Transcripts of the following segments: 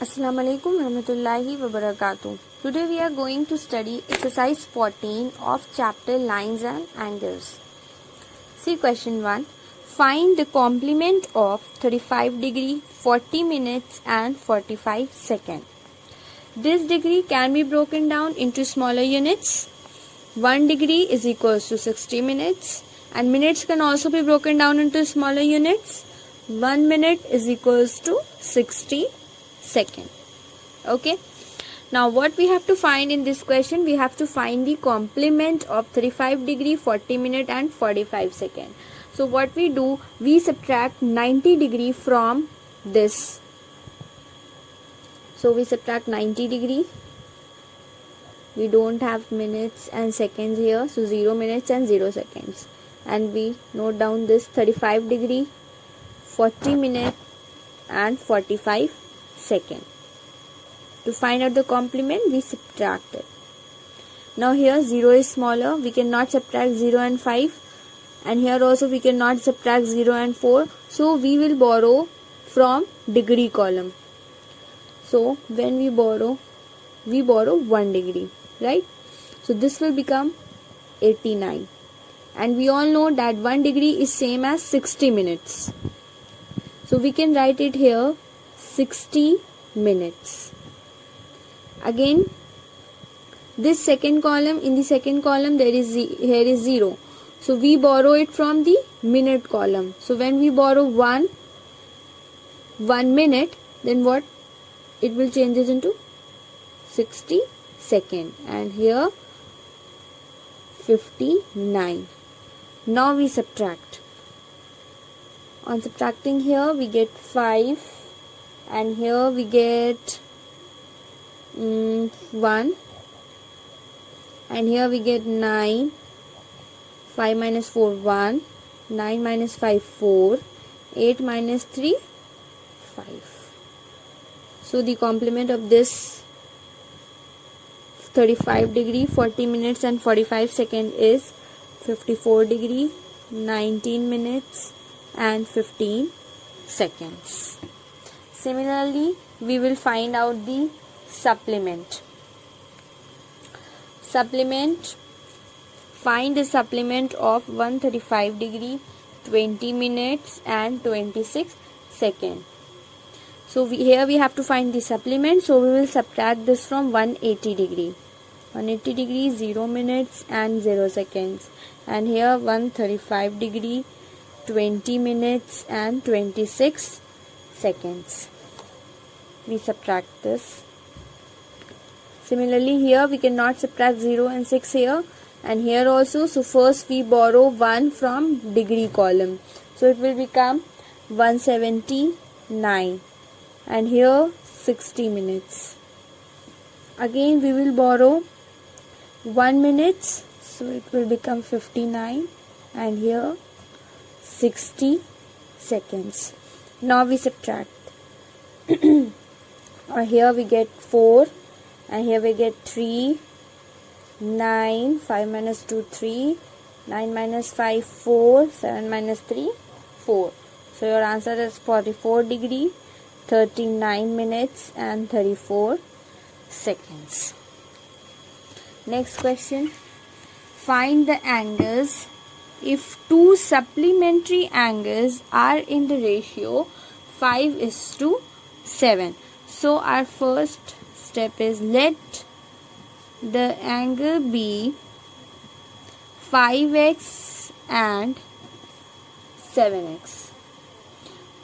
Assalamu alaikum warahmatullahi wabarakatuh. Today we are going to study exercise 14 of chapter lines and angles. See question 1. Find the complement of 35 degree, 40 minutes and 45 seconds. This degree can be broken down into smaller units. 1 degree is equals to 60 minutes and minutes can also be broken down into smaller units. 1 minute is equals to 60 seconds. Okay. Now what we have to find in this question, we have to find the complement of 35 degree, 40 minute and 45 second. So what we do, we subtract 90 degree from this. So we subtract 90 degree. We don't have minutes and seconds here, so 0 minutes and 0 seconds. And we note down this 35 degree, 40 minutes and 45 seconds. To find out the complement, we subtract it. Now here 0 is smaller, we cannot subtract 0 and 5. And here also we cannot subtract 0 and 4. So we will borrow from degree column. So when we borrow 1 degree, right? So this will become 89. And we all know that 1 degree is same as 60 minutes. So we can write it here 60 minutes. Again, this second column, in the second column here is 0. So we borrow it from the minute column. So when we borrow 1 minute, then what? It will change it into 60 second. And here 59. Now we subtract. On subtracting here we get 5 and here we get 1 and here we get 9. 5 minus 4 1, 9 minus 5 4, 8 minus 3 5. So the complement of this 35 degree, 40 minutes and 45 seconds is 54 degree, 19 minutes and 15 seconds. Similarly, we will find out the supplement. Find the supplement of 135 degree, 20 minutes and 26 seconds. So here we have to find the supplement. So we will subtract this from 180 degree. 180 degree 0 minutes and 0 seconds. And here 135 degree, 20 minutes and 26 seconds. We subtract this. Similarly here we cannot subtract 0 and 6 here. And here also, so first we borrow 1 from degree column. So it will become 179. And here 60 minutes. Again we will borrow 1 minute. So it will become 59. And here 60 seconds. Now we subtract. Here we get 4. And here we get 3. 9, 5 minus 2, 3, 9 minus 5, 4, 7 minus 3, 4. So your answer is 44 degree, 39 minutes and 34 seconds. Next question. Find the angles if two supplementary angles are in the ratio 5:7. So our first step is let the angle be 5x and 7x.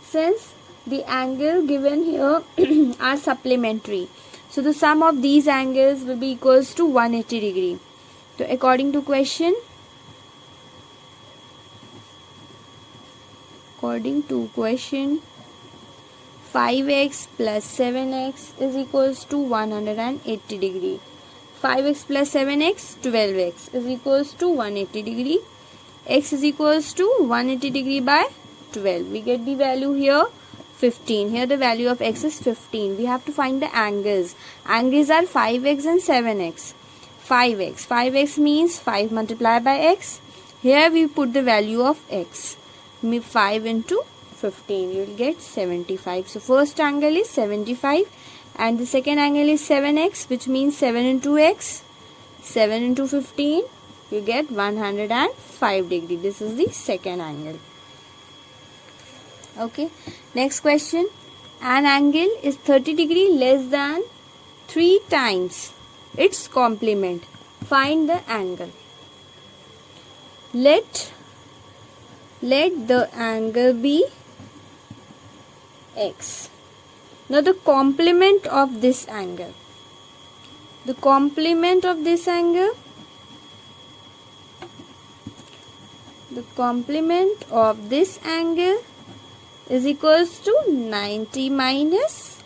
Since the angle given here are supplementary, so the sum of these angles will be equals to 180 degree. So according to question, 5x plus 7x is equals to 180 degree. 5x plus 7x, 12x is equals to 180 degree. X is equals to 180 degree by 12. We get the value here 15. Here the value of x is 15. We have to find the angles. Angles are 5x and 7x. 5x. 5x means 5 multiplied by x. Here we put the value of x. 5 into 15. You will get 75. So first angle is 75 and the second angle is 7x, which means 7 into x, 7 into 15, you get 105 degree. This is the second angle. Okay, next question. An angle is 30 degree less than 3 times its complement. Find the angle. Let the angle be x. Now the complement of this angle. The complement of this angle. The complement of this angle is equals to 90 minus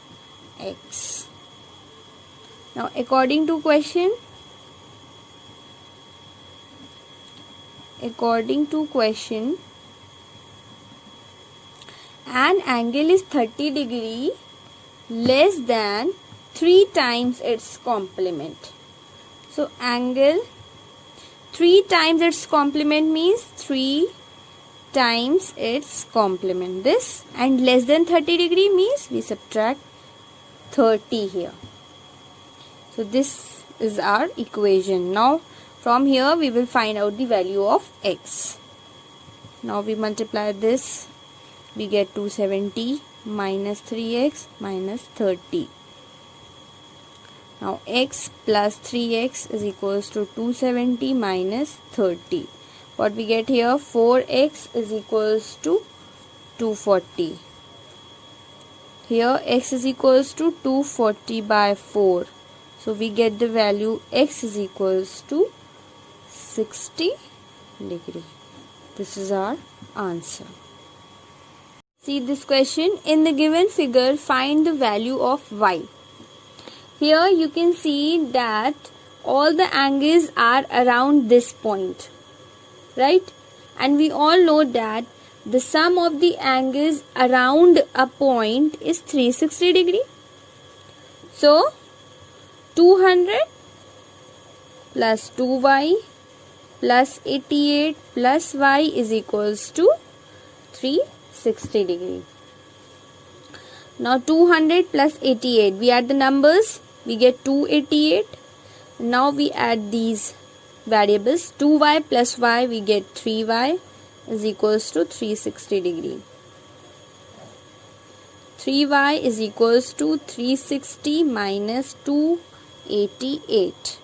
x. Now according to question, an angle is 30 degree less than 3 times its complement. So angle 3 times its complement means 3 times its complement this, and less than 30 degree means we subtract 30 here. So this is our equation. Now from here we will find out the value of x. Now we multiply this, we get 270 minus 3x minus 30. Now x plus 3x is equals to 270 minus 30. What we get here, 4x is equals to 240. Here x is equals to 240 by 4. So we get the value x is equals to 60 degree. This is our answer. See this question. In the given figure, find the value of y. Here you can see that all the angles are around this point, right? And we all know that the sum of the angles around a point is 360 degree. So 200 plus 2y plus 88 plus y is equals to 360 degree. Now 200 plus 88, we add the numbers, we get 288. Now we add these variables, 2y plus y, we get 3y is equals to 360 degree. 3y is equals to 360 minus 288.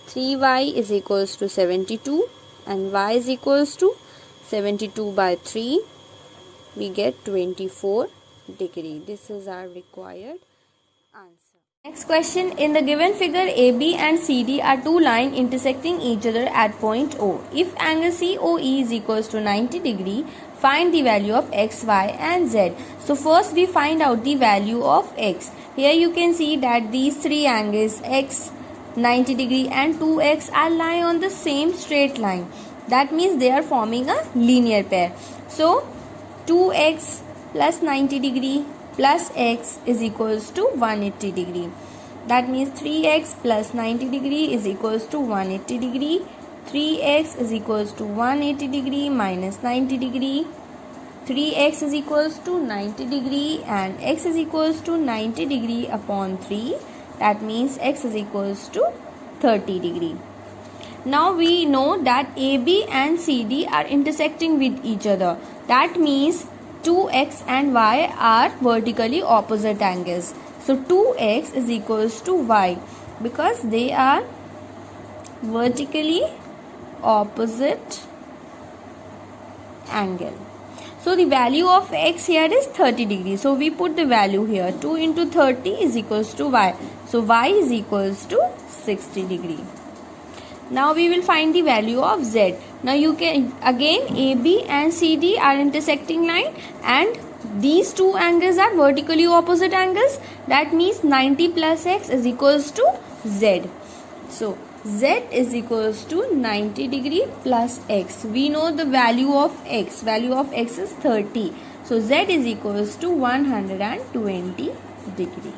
3y is equals to 72 and y is equals to 72 by 3. We get 24 degree. This is our required answer. Next question. In the given figure, AB and CD are two lines intersecting each other at point O. If angle COE is equals to 90 degree, find the value of x, y and z. So first we find out the value of x. Here you can see that these three angles, x, 90 degree and 2x, are lying on the same straight line. That means they are forming a linear pair. So 2x plus 90 degree plus x is equals to 180 degree. That means 3x plus 90 degree is equals to 180 degree. 3x is equals to 180 degree minus 90 degree. 3x is equals to 90 degree and x is equals to 90 degree upon 3. That means x is equals to 30 degree. Now we know that AB and CD are intersecting with each other. That means 2x and y are vertically opposite angles. So 2x is equals to y because they are vertically opposite angle. So the value of x here is 30 degree. So we put the value here. 2 into 30 is equals to y. So y is equals to 60 degree. Now we will find the value of z. Now you can again AB and CD are intersecting line and these two angles are vertically opposite angles. That means 90 plus x is equals to z. So z is equals to 90 degree plus x. We know the value of x. Value of x is 30. So z is equals to 120 degree.